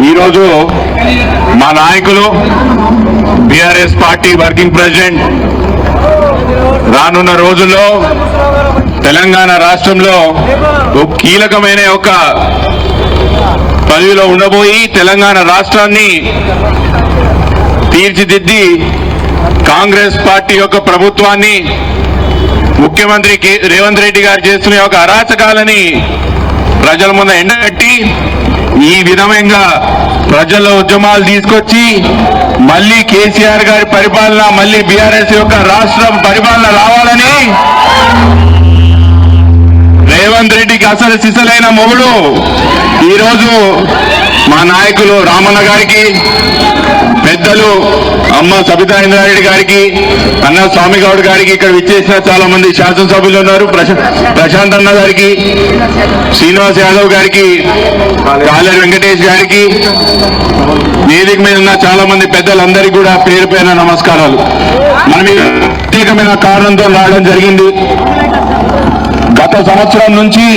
ఈరోజు మా నాయకులు బీఆర్ఎస్ పార్టీ వర్కింగ్ ప్రెసిడెంట్ రానున్న రోజుల్లో తెలంగాణ రాష్ట్రంలో కీలకమైన ఒక పదవిలో ఉండబోయి తెలంగాణ రాష్ట్రాన్ని తీర్చిదిద్ది కాంగ్రెస్ పార్టీ యొక్క ప్రభుత్వాన్ని ముఖ్యమంత్రి రేవంత్ రెడ్డి గారు చేస్తున్న ఒక అరాచకాలని ప్రజల ముందు ఎండగట్టి ఈ విధంగా ప్రజల ఉద్యమాలు తీసుకొచ్చి మళ్ళీ కేసీఆర్ గారి పరిపాలన, మళ్ళీ బీఆర్ఎస్ యొక్క రాష్ట్రం పరిపాలన రావాలని రేవంత్ రెడ్డికి అసలు సిసలైన మొగుడు ఈరోజు మా నాయకులు రామన్న గారికి, పెద్దలు అమ్మ సబితా ఇంద్రారెడ్డి గారికి, అన్న స్వామి గౌడ్ గారికి, ఇక్కడ విచ్చేసిన చాలా మంది శాసనసభ్యులు ఉన్నారు, ప్రశాంత్ అన్న గారికి, శ్రీనివాస్ యాదవ్ గారికి, కాలేరు వెంకటేష్ గారికి, వేదిక మీద ఉన్న చాలా మంది పెద్దలందరికీ కూడా పేరు పేరున నమస్కారాలు. మనం ప్రత్యేకమైన కారణంతో రావడం జరిగింది. గత సంవత్సరం నుంచి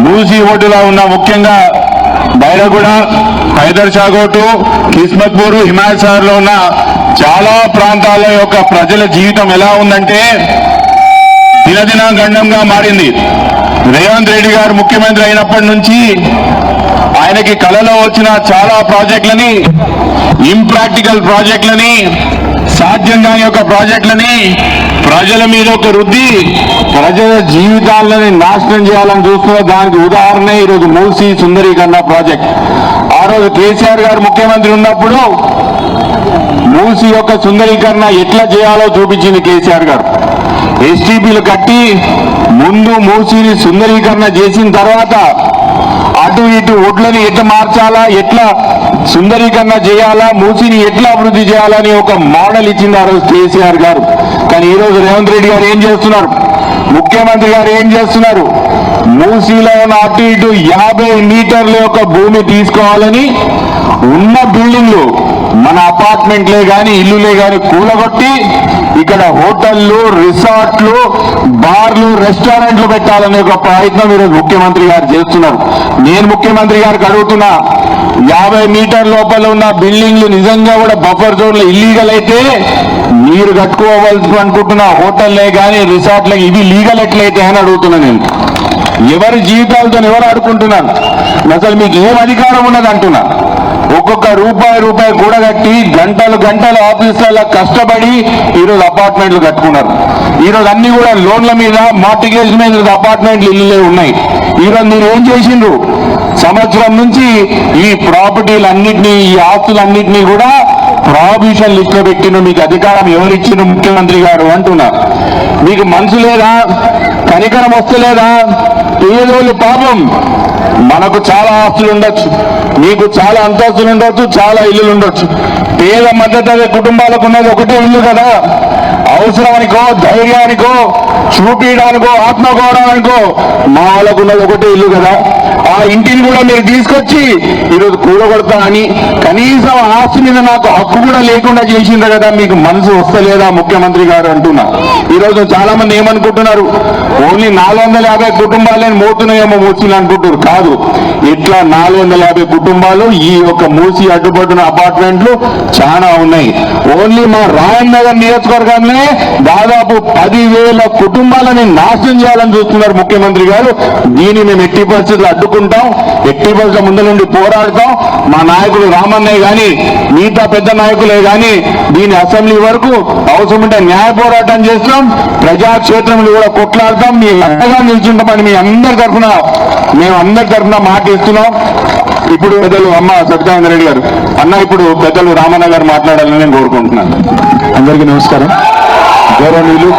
మూసీ ఒడ్డులో ఉన్న ముఖ్యంగా బైరగూడ, హైదర్ షాగోటు, కిస్మత్పూర్, హిమాయత్ లో ఉన్న చాలా ప్రాంతాల యొక్క ప్రజల జీవితం ఎలా ఉందంటే దినదిన గండంగా మారింది. రేవంత్ రెడ్డి గారు ముఖ్యమంత్రి అయినప్పటి నుంచి ఆయనకి కలలో వచ్చిన చాలా ప్రాజెక్టులని, ఇంప్రాక్టికల్ ప్రాజెక్టులని, సాధ్యం కాని యొక్క ప్రాజెక్టులని ప్రజల మీద ఒక రుద్ది ప్రజల జీవితాలని నాశనం చేయాలని చూస్తున్న దానికి ఉదాహరణ ఈరోజు మూసీ సుందరీకరణ ప్రాజెక్ట్. ఆ రోజు కేసీఆర్ గారు ముఖ్యమంత్రి ఉన్నప్పుడు మూసీ యొక్క సుందరీకరణ ఎట్లా చేయాలో చూపించింది కేసీఆర్ గారు. ఎస్టీపీలు కట్టి ముందు మూసీని సుందరీకరణ చేసిన తర్వాత అటు ఇటు ఒడ్లని ఎట్లా మార్చాలా, ఎట్లా సుందరీకరణ చేయాలా, మూసీని ఎట్లా అభివృద్ధి చేయాలని ఒక మోడల్ ఇచ్చింది ఆ రోజు కేసీఆర్ గారు. కానీ ఈరోజు రేవంత్ రెడ్డి గారు ఏం చేస్తున్నారు, ముఖ్యమంత్రి గారు ఏం చేస్తున్నారు, మూసీలో ఉన్న అటు ఇటు 50 మీటర్ల యొక్క భూమి తీసుకోవాలని ఉన్న బిల్డింగ్లు, మన అపార్ట్మెంట్లే గాని ఇల్లులే గాని కూలగొట్టి ఇక్కడ హోటళ్లు, రిసార్ట్లు, బార్లు, రెస్టారెంట్లు పెట్టాలనే ఒక ప్రయత్నం ఈరోజు ముఖ్యమంత్రి గారు చేస్తున్నారు. నేను ముఖ్యమంత్రి గారికి అడుగుతున్నా, 50 మీటర్ లోపల ఉన్న బిల్డింగ్లు నిజంగా కూడా బఫర్ జోన్లు ఇల్లీగల్ అయితే మీరు కట్టుకోవాల్సి అనుకుంటున్న హోటల్లే గాని రిసార్ట్లే ఇవి లీగల్ ఎట్లయితే అని అడుగుతున్నా. నేను ఎవరి జీవితాలతో ఎవరు ఆడుకుంటున్నాను, అసలు మీకు ఏం అధికారం ఉన్నది అంటున్నా. ఒక్కొక్క రూపాయి కూడగట్టి గంటలు ఆఫీసులలో కష్టపడి ఈరోజు అపార్ట్మెంట్లు కట్టుకున్నారు. ఈరోజు అన్ని కూడా లోన్ల మీద, మార్టిగేజ్ మీద అపార్ట్మెంట్లు ఇల్లులే ఉన్నాయి. ఈరోజు మీరు ఏం చేసిండ్రు, సంవత్సరం నుంచి ఈ ప్రాపర్టీలన్నింటినీ, ఈ ఆస్తులన్నింటినీ కూడా ప్రాబిషన్ లిస్ట్ లో పెట్టిన మీకు అధికారం ఎవరిచ్చిన ముఖ్యమంత్రి గారు అంటున్నా. మీకు మనసు లేదా, కనికరం వస్తలేదా? పేదోళ్ళు పాపం, మనకు చాలా ఆస్తులు ఉండొచ్చు, మీకు చాలా అంతస్తులు ఉండొచ్చు, చాలా ఇల్లులు ఉండొచ్చు. పేద మధ్యతరగతి కుటుంబాలకు ఉన్నది ఒకటే ఇల్లు కదా. అవసరానికో, ధైర్యానికో, చూపించడానికో, ఆత్మగౌరవానికో మా వాళ్ళకు ఉన్నది ఒకటే ఇల్లు కదా. ఆ ఇంటిని కూడా మీరు తీసుకొచ్చి ఈరోజు కూడగొడతా అని కనీసం ఆస్తి మీద నాకు హక్కు కూడా లేకుండా చేసిండ్రు కదా. మీకు మనసు వస్తలేదా ముఖ్యమంత్రి గారు అంటున్నా. ఈరోజు చాలా మంది ఏమనుకుంటున్నారు, ఓన్లీ 450 కుటుంబాలే మోతున్నాయేమో మూసీలు అనుకుంటున్నారు. కాదు, ఇట్లా 450 కుటుంబాలు ఈ యొక్క మూసీ అడ్డుపడుతున్న అపార్ట్మెంట్లు చాలా ఉన్నాయి. ఓన్లీ మా రాయన్ నగర్ నియోజకవర్గంలో దాదాపు 10,000 కుటుంబాలని నాశనం చేయాలని చూస్తున్నారు ముఖ్యమంత్రి గారు. దీన్ని మేము ఎట్టి పరిస్థితులు అడ్డుకుంటాం, ఎట్టి పరిస్థితుల ముందు నుండి పోరాడతాం. మా నాయకులు రామన్నయ్య గాని, మిగతా పెద్ద నాయకులే గాని దీని అసెంబ్లీ వరకు అవసరం ఉంటే న్యాయ పోరాటం చేస్తాం, ప్రజాక్షేత్రంలో కూడా కొట్లాడతాం, మీ అండగా నిల్చుంటామని మీ అందరి తరఫున మాట ఇస్తున్నాం. ఇప్పుడు పెద్దలు అమ్మ సబితా ఇంద్రారెడ్డి గారు, అన్న ఇప్పుడు పెద్దలు రామన్న గారు మాట్లాడాలని నేను కోరుకుంటున్నాను. అందరికీ నమస్కారం. గౌరవనీయులు